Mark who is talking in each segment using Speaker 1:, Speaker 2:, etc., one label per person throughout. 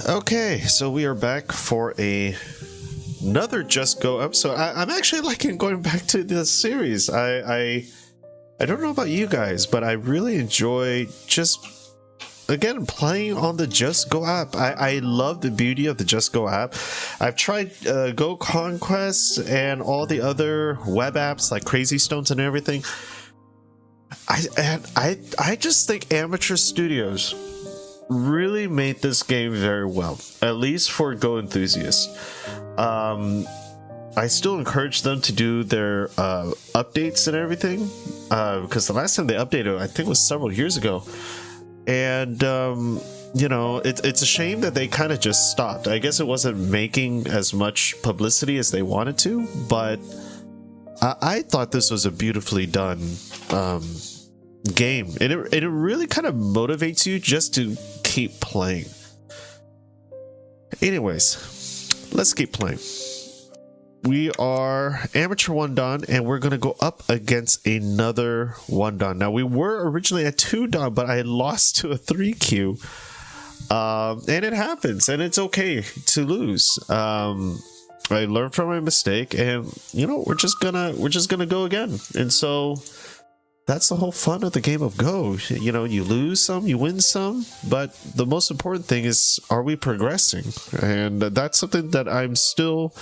Speaker 1: Okay, so we are back for another Just Go episode. I'm actually liking going back to this series. I don't know about you guys, but I really enjoy just again playing on the Just Go app. I love the beauty of the Just Go app. I've tried Go Conquest and all the other web apps like Crazy Stones and everything. I just think Amateur Studios really made this game very well, at least for Go enthusiasts. I still encourage them to do their updates and everything, because the last time they updated, I think, was several years ago. And you know, it's a shame that they kind of just stopped. I guess it wasn't making as much publicity as they wanted to, but I thought this was a beautifully done game, and it really kind of motivates you just to keep playing. Anyways, let's keep playing. We are amateur 1 dan, and we're gonna go up against another 1 dan. Now, we were originally at 2 dan, but I lost to a 3Q, and it happens, and it's okay to lose. I learned from my mistake, and you know, we're just gonna go again. And so that's the whole fun of the game of Go. You know, you lose some, you win some, but the most important thing is, are we progressing? And that's something that I'm still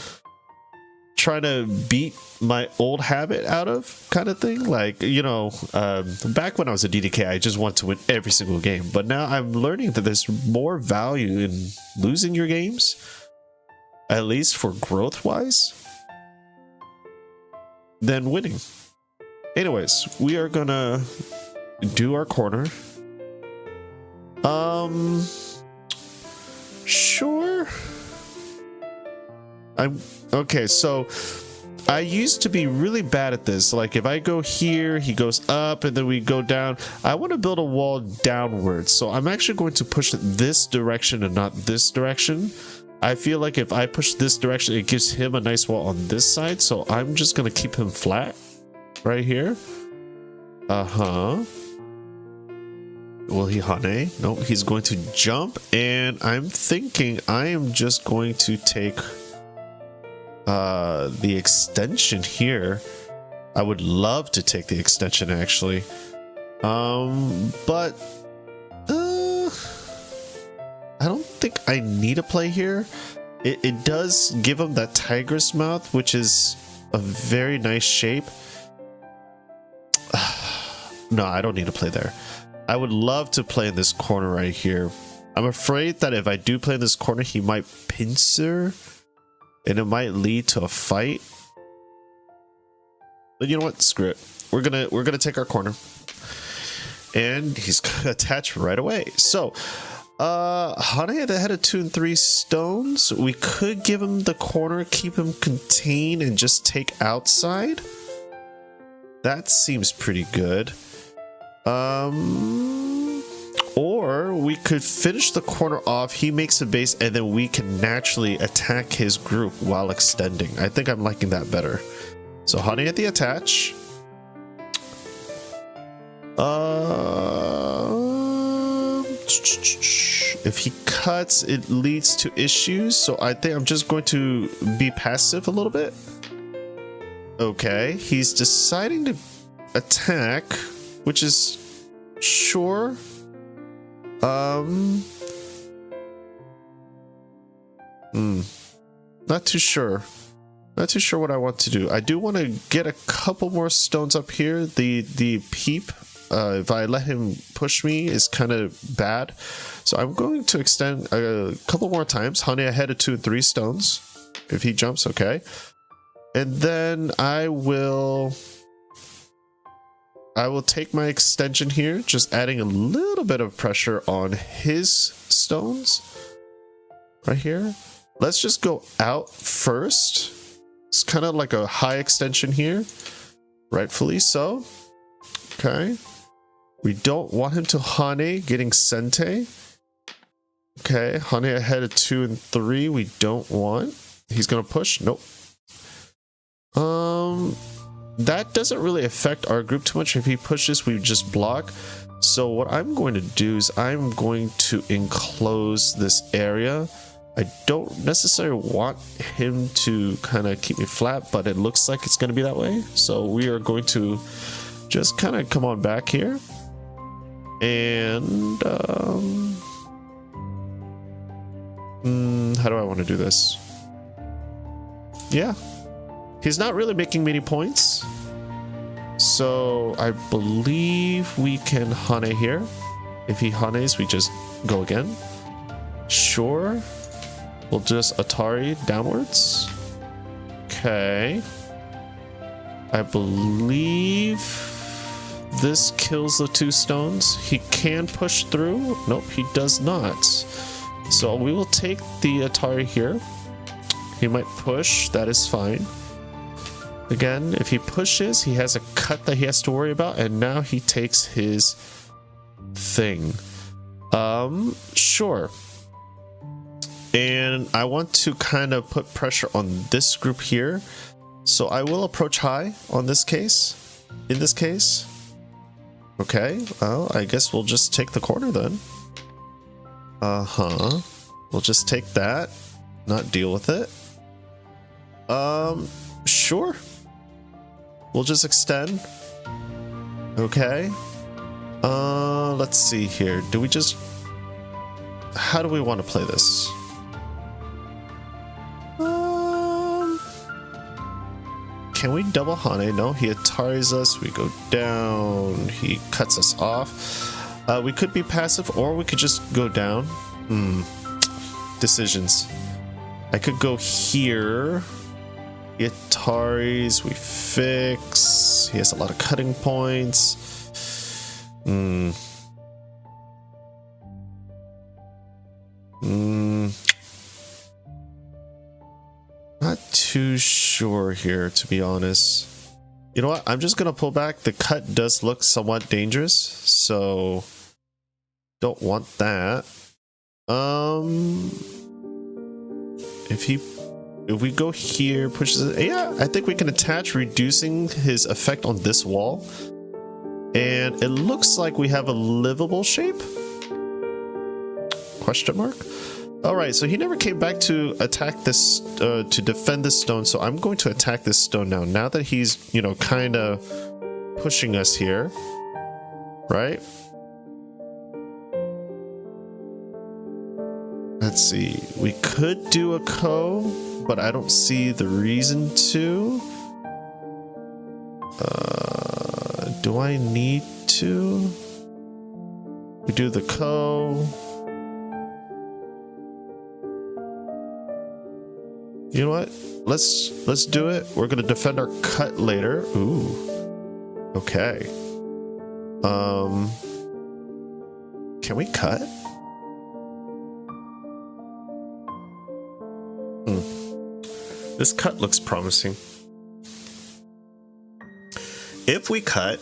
Speaker 1: trying to beat my old habit out of, kind of thing. Like, you know, back when I was a DDK, I just wanted to win every single game, but now I'm learning that there's more value in losing your games, at least for growth wise, than winning. Anyways, we are gonna do our corner. Sure. Okay, so I used to be really bad at this. Like, if I go here, he goes up, and then we go down. I want to build a wall downwards, so I'm actually going to push this direction and not this direction. I feel like if I push this direction, it gives him a nice wall on this side, so I'm just gonna keep him flat right here. Will he hane? No, he's going to jump, and I'm thinking I am just going to take the extension here. I would love to take the extension, actually, but I don't think I need a play here. It does give him that tiger's mouth, which is a very nice shape. No, I don't need to play there. I would love to play in this corner right here. I'm afraid that if I do play in this corner, he might pincer, and it might lead to a fight. But you know what? Screw it. We're gonna take our corner, and he's gonna attach right away. So, Hane at the head of 2 and 3 stones. We could give him the corner, keep him contained, and just take outside. That seems pretty good. Or we could finish the corner off, he makes a base, and then we can naturally attack his group while extending. I think I'm liking that better. So Hane at the attach. If he cuts, it leads to issues, so I think I'm just going to be passive a little bit. Okay, he's deciding to attack, which is sure. Not too sure. Not too sure what I want to do. I do want to get a couple more stones up here. The peep, if I let him push me, is kind of bad. So I'm going to extend a couple more times. Hane ahead of 2 and 3 stones. If he jumps, okay. And then I will take my extension here, just adding a little bit of pressure on his stones right here. Let's just go out first. It's kind of like a high extension here, rightfully so. Okay, we don't want him to Hane getting Sente. Okay, Hane ahead of 2 and 3 we don't want. He's gonna push. Nope. That doesn't really affect our group too much. If he pushes, we just block. So what I'm going to do is I'm going to enclose this area. I don't necessarily want him to kind of keep me flat, but it looks like it's going to be that way. So we are going to just kind of come on back here. And how do I want to do this? Yeah, he's not really making many points. So I believe we can Hane here. If he Hanes, we just go again. Sure. We'll just Atari downwards. Okay. I believe this kills the 2 stones. He can push through. Nope, he does not. So we will take the Atari here. He might push. That is fine. Again, if he pushes, he has a cut that he has to worry about, and now he takes his thing. Sure. And I want to kind of put pressure on this group here. So I will approach high on this case. In this case. Okay, well, I guess we'll just take the corner then. We'll just take that. Not deal with it. Sure. We'll just extend. Okay. Let's see here. Do we just... How do we want to play this? Can we double Hane? No, he Ataris us. We go down. He cuts us off. We could be passive, or we could just go down. Decisions. I could go here. He Ataris. We fix. He has a lot of cutting points. Not too sure here, to be honest. You know what? I'm just gonna pull back. The cut does look somewhat dangerous, so don't want that. If we go here, pushes it. Yeah, I think we can attach, reducing his effect on this wall. And it looks like we have a livable shape? Question mark? Alright, so he never came back to attack this, to defend this stone, so I'm going to attack this stone now. Now that he's, you know, kind of pushing us here. Right? Let's see. We could do a Ko, but I don't see the reason to. Do I need to? We do the Ko. You know what? Let's do it. We're gonna defend our cut later. Ooh. Okay. Can we cut? This cut looks promising. If we cut,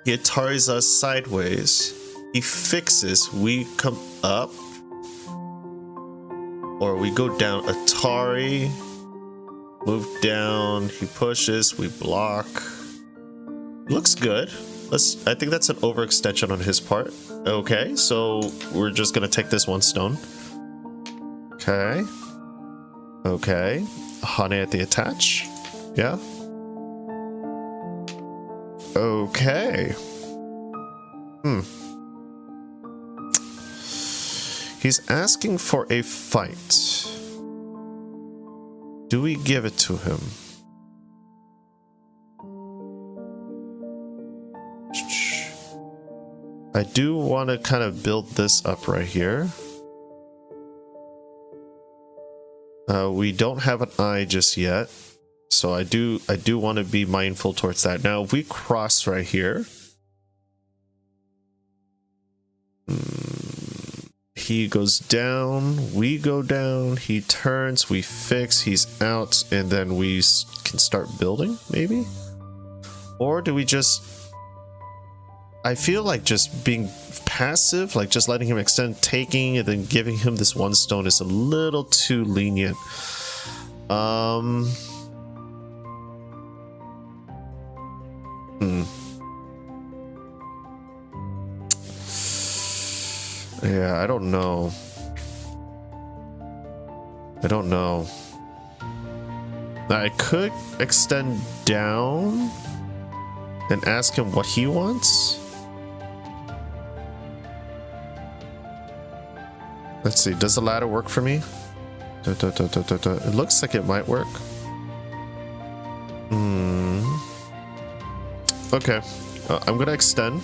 Speaker 1: he Ataris us sideways. He fixes. We come up. Or we go down. Atari. Move down. He pushes. We block. Looks good. I think that's an overextension on his part. Okay, so we're just gonna take this 1 stone. Okay. Okay. Hane at the attach. Yeah. Okay. He's asking for a fight. Do we give it to him? I do want to kind of build this up right here. We don't have an eye just yet, so I do want to be mindful towards that. Now, if we cross right here, he goes down, we go down, he turns, we fix, he's out, and then we can start building, maybe? Or do we just... I feel like just being passive, like just letting him extend, taking, and then giving him this 1 stone is a little too lenient. Yeah, I don't know. I don't know. Now, I could extend down and ask him what he wants. Let's see, does the ladder work for me? It looks like it might work. Okay, I'm gonna extend.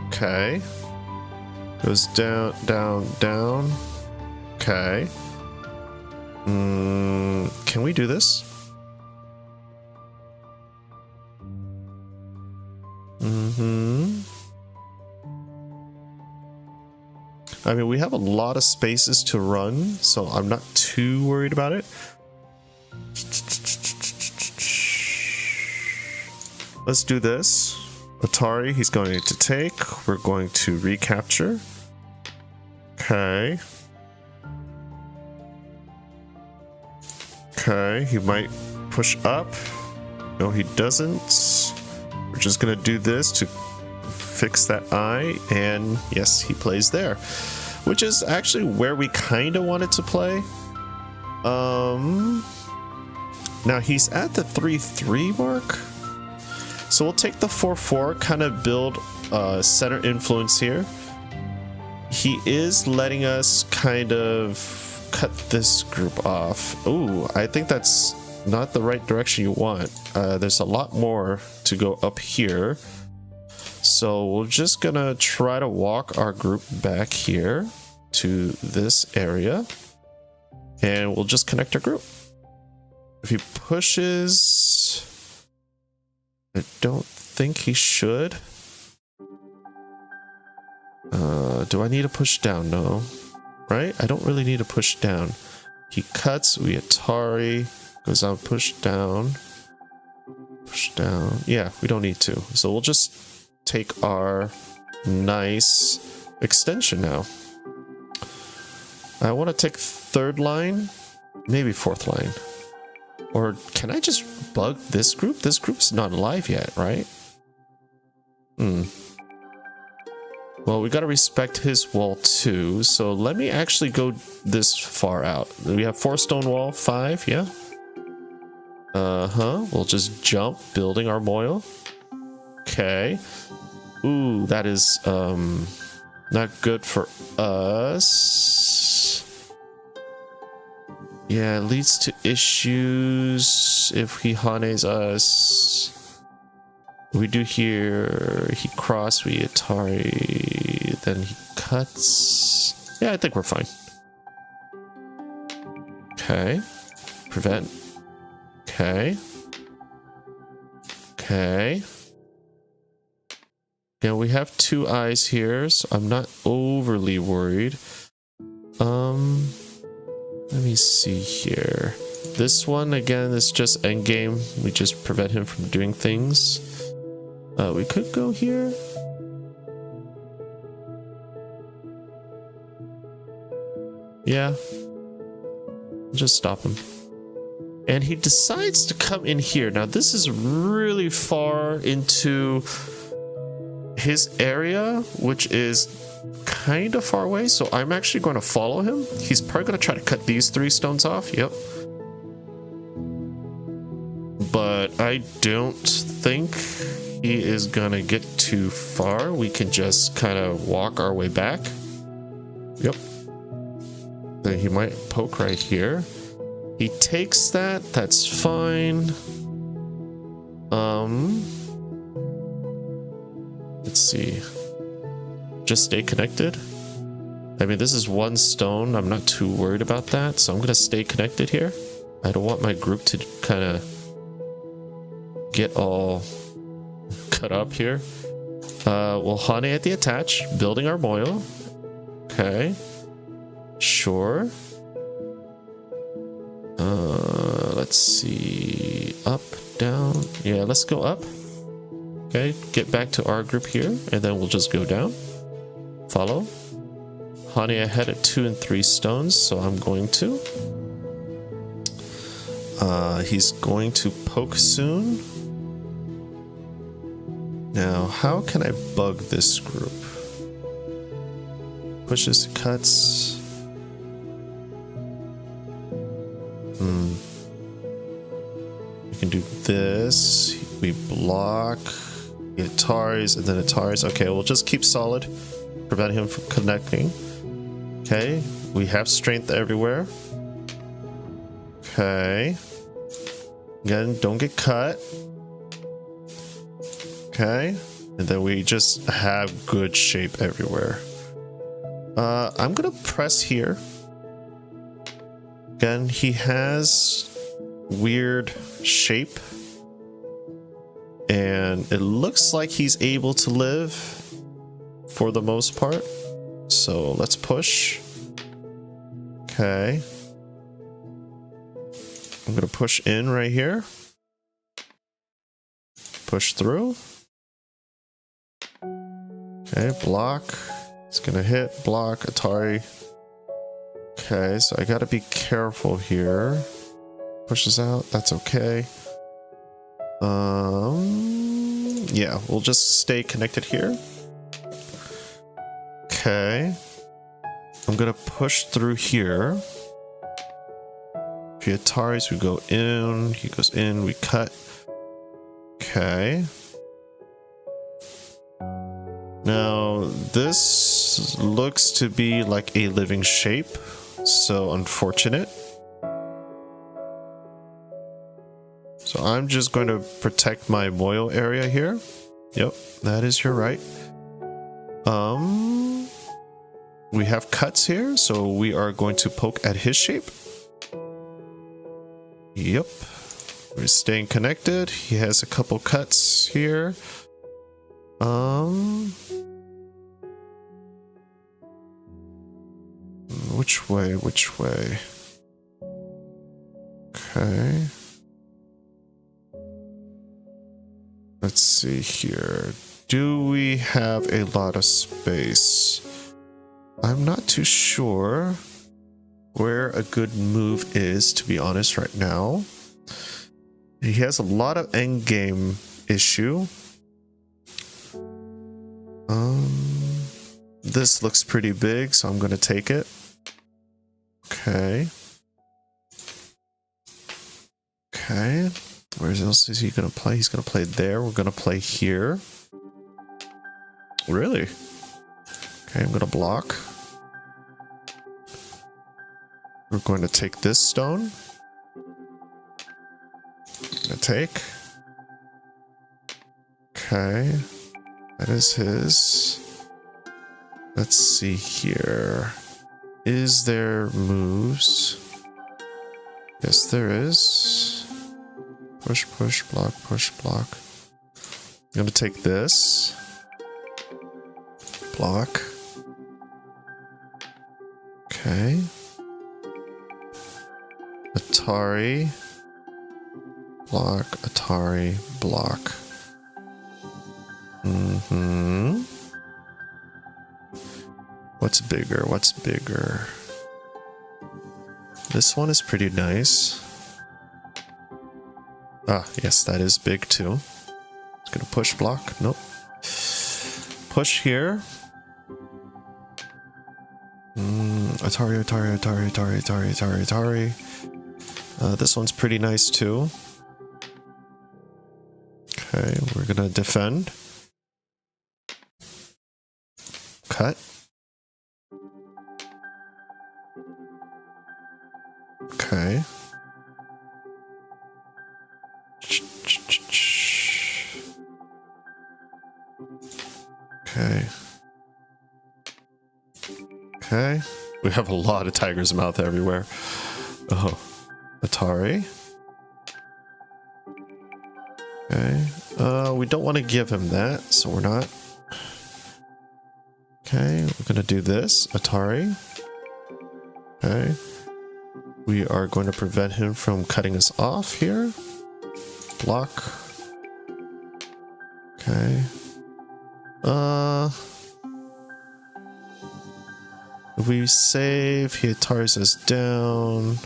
Speaker 1: Okay. Goes down, down, down. Okay. Can we do this? I mean, we have a lot of spaces to run, so I'm not too worried about it. Let's do this. Atari, he's going to take. We're going to recapture. Okay. Okay, he might push up. No, he doesn't. We're just gonna do this to fix that eye, and yes, he plays there, which is actually where we kind of wanted to play. Now he's at the 3-3 mark, so we'll take the 4-4, kind of build center influence here. He is letting us kind of cut this group off. Ooh, I think that's not the right direction you want. There's a lot more to go up here. So we're just gonna try to walk our group back here to this area, and we'll just connect our group. If he pushes, I don't think he should. Do I need to push down? No. Right? I don't really need to push down. He cuts, we Atari, goes on, push down. Push down. Yeah, we don't need to. So we'll just take our nice extension now. I want to take third line, maybe fourth line. Or can I just bug this group? This group's not alive yet, right? Well, we gotta respect his wall too, so let me actually go this far out. We have 4 stone wall, 5, yeah? We'll just jump, building our moil. Okay. Ooh, that is, not good for us. Yeah, it leads to issues if he hanes us. We do here, he cross, we Atari, then he cuts. Yeah, I think we're fine. Okay. Prevent. Okay. Okay. Yeah, we have 2 eyes here, so I'm not overly worried. Let me see here. This one, again, is just endgame. We just prevent him from doing things. We could go here. Yeah. Just stop him. And he decides to come in here. Now, this is really far into his area, which is kind of far away. So I'm actually going to follow him. He's probably going to try to cut these 3 stones off. Yep. But I don't think he is gonna get too far. We can just kind of walk our way back. Yep. Then he might poke right here. He takes that. That's fine. Let's see. Just stay connected. I mean, this is 1 stone. I'm not too worried about that. So I'm gonna stay connected here. I don't want my group to kind of get all cut up here. We'll hane at the attach, building our moil. Okay. Sure. Let's see. Up, down. Yeah, let's go up. Okay, get back to our group here, and then we'll just go down. Follow. Hane ahead at 2 and 3 stones, so I'm going to. He's going to poke soon. Now, how can I bug this group? pushes, cuts. We can do this. We block. Ataris and then Ataris. Okay, we'll just keep solid. Prevent him from connecting. Okay, we have strength everywhere. Okay. Again, don't get cut. Okay. And then we just have good shape everywhere. I'm gonna press here. Again, he has weird shape. And it looks like he's able to live for the most part. So let's push. Okay. I'm gonna push in right here. Push through. Okay, block. It's gonna hit, block, Atari. Okay, so I gotta be careful here. Pushes out, that's okay. Yeah, we'll just stay connected here. Okay. I'm gonna push through here. If he Ataris, we go in, he goes in, we cut. Okay. Now, this looks to be like a living shape, so unfortunate. So I'm just going to protect my Moyo area here. Yep, that is your right. We have cuts here, so we are going to poke at his shape. Yep. We're staying connected. He has a couple cuts here. Which way? Which way? Okay. Let's see here. Do we have a lot of space? I'm not too sure where a good move is, to be honest, right now. He has a lot of endgame issue. This looks pretty big, so I'm going to take it. Okay. Okay. Where else is he going to play? He's going to play there. We're going to play here. Really? Okay, I'm going to block. We're going to take this stone. I'm going to take. Okay. That is his. Let's see here. Is there moves? Yes, there is. Push, push, block, push, block. I'm going to take this. Block. Okay. Atari. Block, Atari, block. What's bigger? What's bigger? This one is pretty nice. Ah, yes, that is big too. It's gonna push block. Nope. Push here. Atari, Atari, Atari, Atari, Atari, Atari, Atari. This one's pretty nice too. Okay, we're gonna defend. Cut. Okay. Okay. Okay. We have a lot of tiger's mouth everywhere. Oh. Atari. Okay. We don't want to give him that, so we're not. Okay, we're gonna do this. Atari. Okay. We are going to prevent him from cutting us off here. Block. Okay. If we save, he Ataris us down.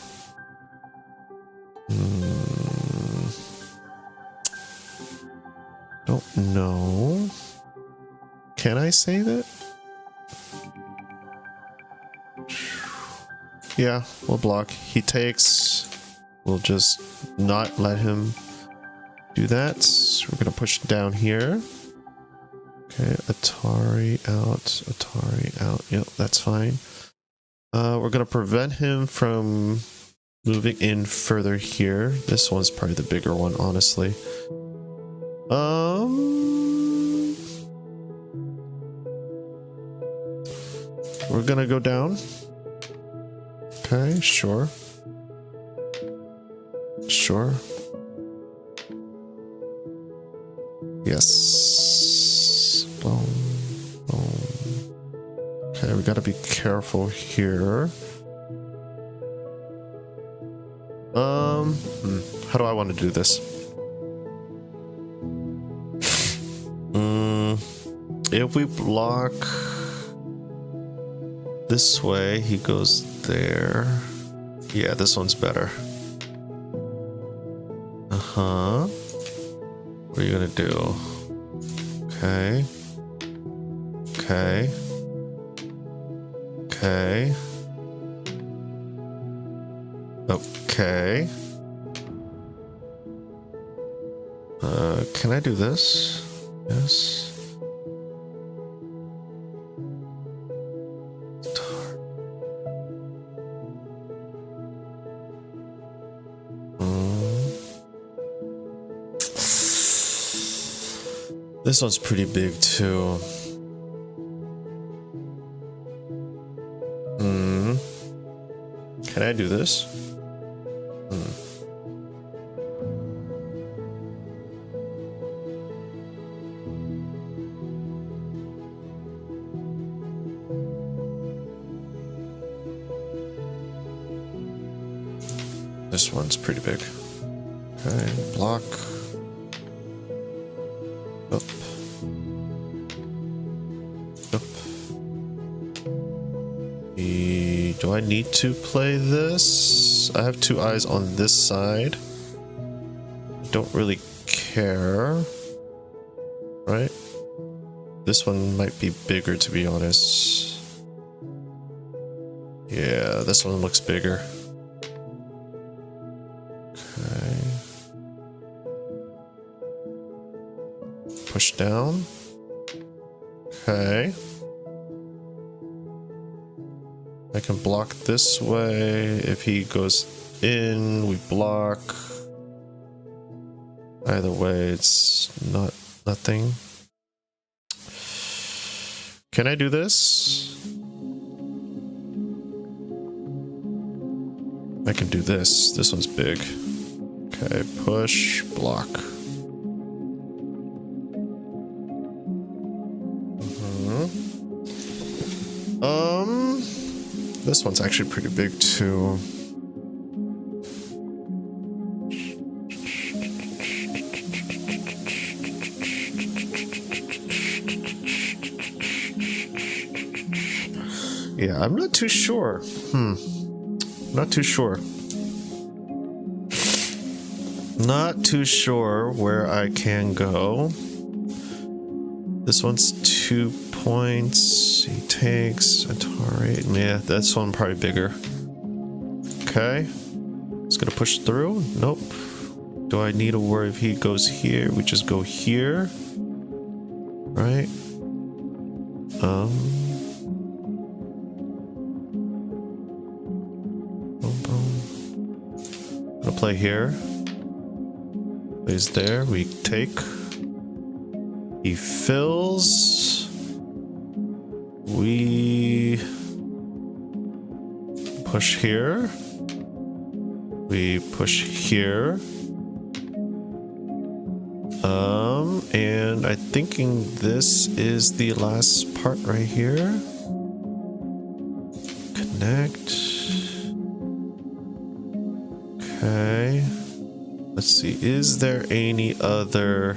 Speaker 1: Don't know. Can I save it? Yeah, we'll block. He takes. We'll just not let him do that. So we're gonna push down here. Okay, Atari out. Yep, that's fine. We're gonna prevent him from moving in further here. This one's probably the bigger one, honestly. We're gonna go down. Okay, sure. Sure. Yes. Boom. Boom. Okay, we gotta be careful here. How do I want to do this? If we block this way, he goes there. Yeah, this one's better. What are you gonna do? Okay. Okay. Okay. Okay. Can I do this? Yes. This one's pretty big too. Can I do this? This one's pretty big. Okay, block. Up. Up. Do I need to play this? I have two eyes on this side. Don't really care. Right? This one might be bigger, to be honest. Yeah, this one looks bigger. Okay. Push down. Okay. I can block this way. If he goes in, we block. Either way, it's nothing. Can I do this? I can do this. This one's big. Okay, push, block. This one's actually pretty big too. Yeah, I'm not too sure. Not too sure. Not too sure where I can go. This one's 2 points. He takes Atari. Yeah, this one probably bigger. Okay. It's gonna push through. Nope. Do I need to worry if he goes here? We just go here. Right? Boom, boom. Gonna play here. Plays there. We take. He fills. We push here. We push here. And I'm thinking this is the last part right here. Connect. Okay. Let's see. Is there any other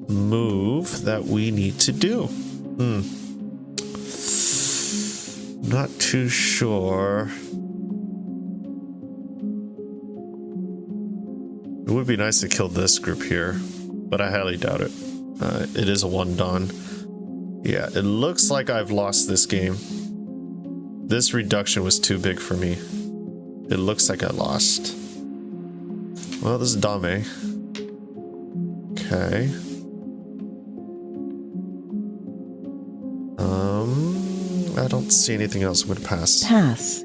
Speaker 1: move that we need to do? Not too sure. It would be nice to kill this group here, but I highly doubt it. It is a 1 dawn. Yeah, it looks like I've lost this game. This reduction was too big for me. It looks like I lost. Well, this is Dame. Okay. I don't see anything else. I'm gonna pass.
Speaker 2: Pass.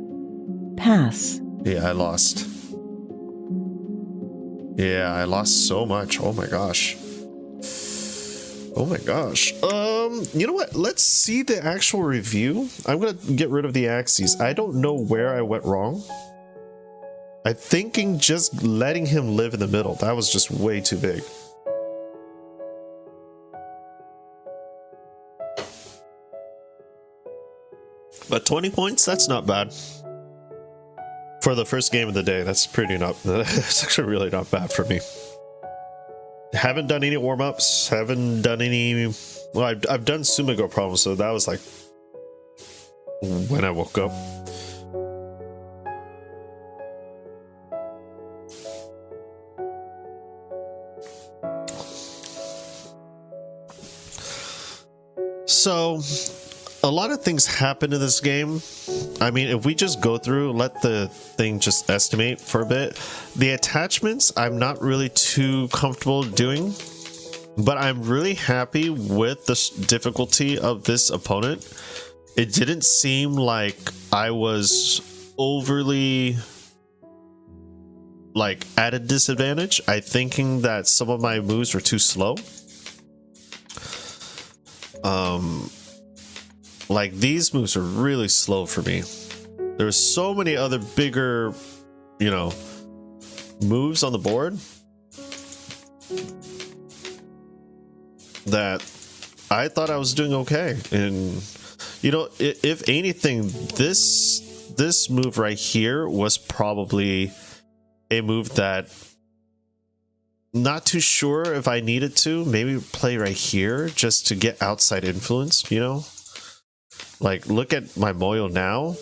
Speaker 2: Pass.
Speaker 1: Yeah, I lost. Yeah, I lost so much. Oh my gosh. Oh my gosh. You know what? Let's see the actual review. I'm gonna get rid of the axes. I don't know where I went wrong. I'm thinking just letting him live in the middle. That was just way too big. But 20 points, that's not bad. For the first game of the day, that's pretty not, that's actually really not bad for me. Haven't done any warm-ups, haven't done any, well, I've done Sumigo problems, so that was like when I woke up. So, a lot of things happen in this game. I mean, if we just go through, let the thing just estimate for a bit. The attachments, I'm not really too comfortable doing, but I'm really happy with the difficulty of this opponent. It didn't seem like I was overly like at a disadvantage. I'm thinking that some of my moves were too slow. Like these moves are really slow for me. There's so many other bigger, you know, moves on the board that I thought I was doing okay. And you know, if anything, this move right here was probably a move that not too sure if I needed to maybe play right here just to get outside influence, you know? Like, look at my Moyo now.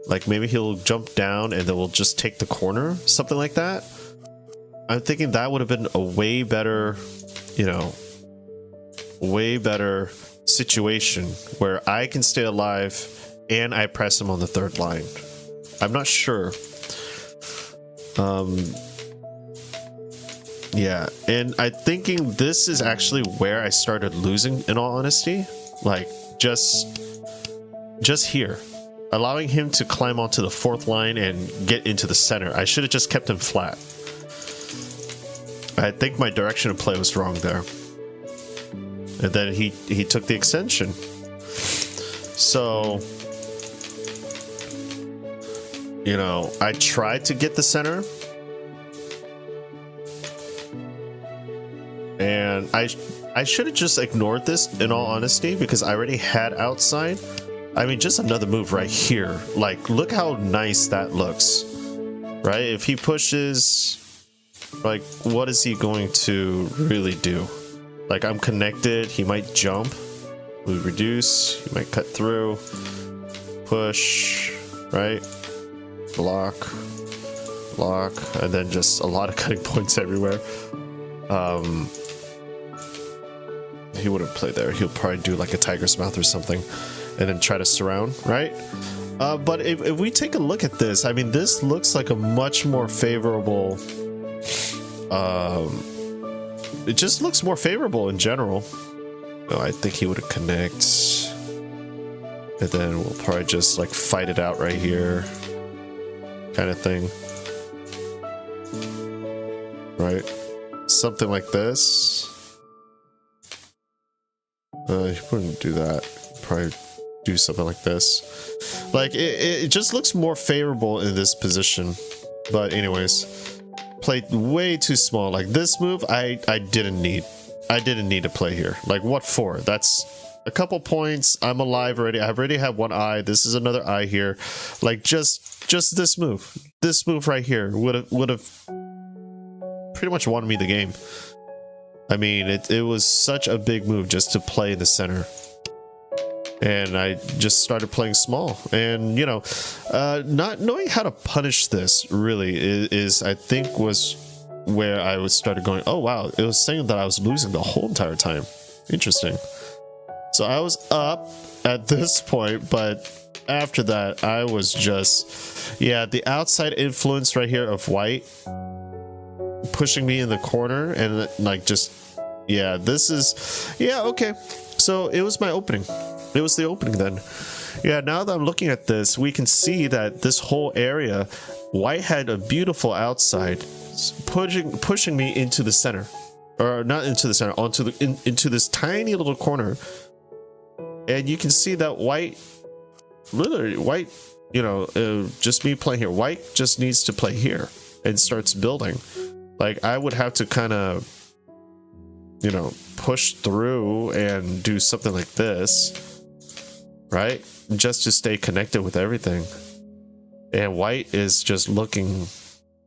Speaker 1: Like, maybe he'll jump down and then we'll just take the corner. Something like that. I'm thinking that would have been a way better, you know, way better situation where I can stay alive and I press him on the third line. I'm not sure. Yeah, and I'm thinking this is actually where I started losing, in all honesty. Like, just here, allowing him to climb onto the fourth line and get into the center. I should have just kept him flat. I think my direction of play was wrong there. And then he took the extension. So, you know, I tried to get the center. And I should have just ignored this, in all honesty, because I already had outside. I mean, just another move right here. Like, look how nice that looks, right? If he pushes, like, what is he going to really do? Like, I'm connected. He might jump. We reduce. He might cut through. Push, right? Block. Block. And then just a lot of cutting points everywhere. He wouldn't play there. He'll probably do like a tiger's mouth or something and then try to surround, right? But if we take a look at this, I mean, this looks like a much more favorable, it just looks more favorable in general. No, I think he would connect, and then we'll probably just like fight it out right here, kind of thing, right? Something like this. He wouldn't do that. Probably do something like this. Like, it just looks more favorable in this position. But anyways, played way too small. Like, this move, I didn't need. I didn't need to play here. Like, what for? That's a couple points. I'm alive already. I already have one eye. This is another eye here. Like, just this move. This move right here would have pretty much won me the game. I mean, it was such a big move just to play in the center. And I just started playing small. And, you know, not knowing how to punish this really is I think, was where I started going, oh, wow, it was saying that I was losing the whole entire time. Interesting. So I was up at this point, but after that, I was just, yeah, the outside influence right here of white pushing me in the corner and like just, yeah, this is, yeah, okay. So it was my opening. It was the opening then. Yeah, now that I'm looking at this, we can see that this whole area, white had a beautiful outside, pushing me into the center, or not into the center, onto the into this tiny little corner. And you can see that white, literally white, you know, just me playing here. White just needs to play here and starts building. Like I would have to kind of, you know, push through and do something like this, right? Just to stay connected with everything. And white is just looking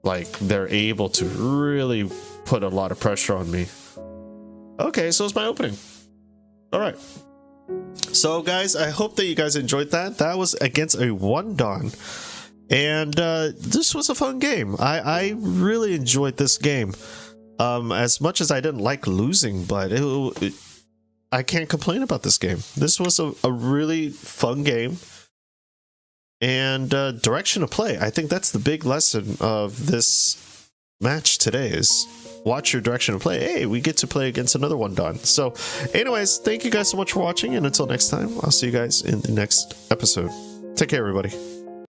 Speaker 1: like they're able to really put a lot of pressure on me. Okay, so it's my opening. All right. So guys, I hope that you guys enjoyed that. That was against a 1-dan. And this was a fun game. I really enjoyed this game. As much as I didn't like losing, but I can't complain about this game. This was a really fun game. And direction of play. I think that's the big lesson of this match today is watch your direction of play. Hey, we get to play against another 1-dan. So anyways, thank you guys so much for watching. And until next time, I'll see you guys in the next episode. Take care, everybody.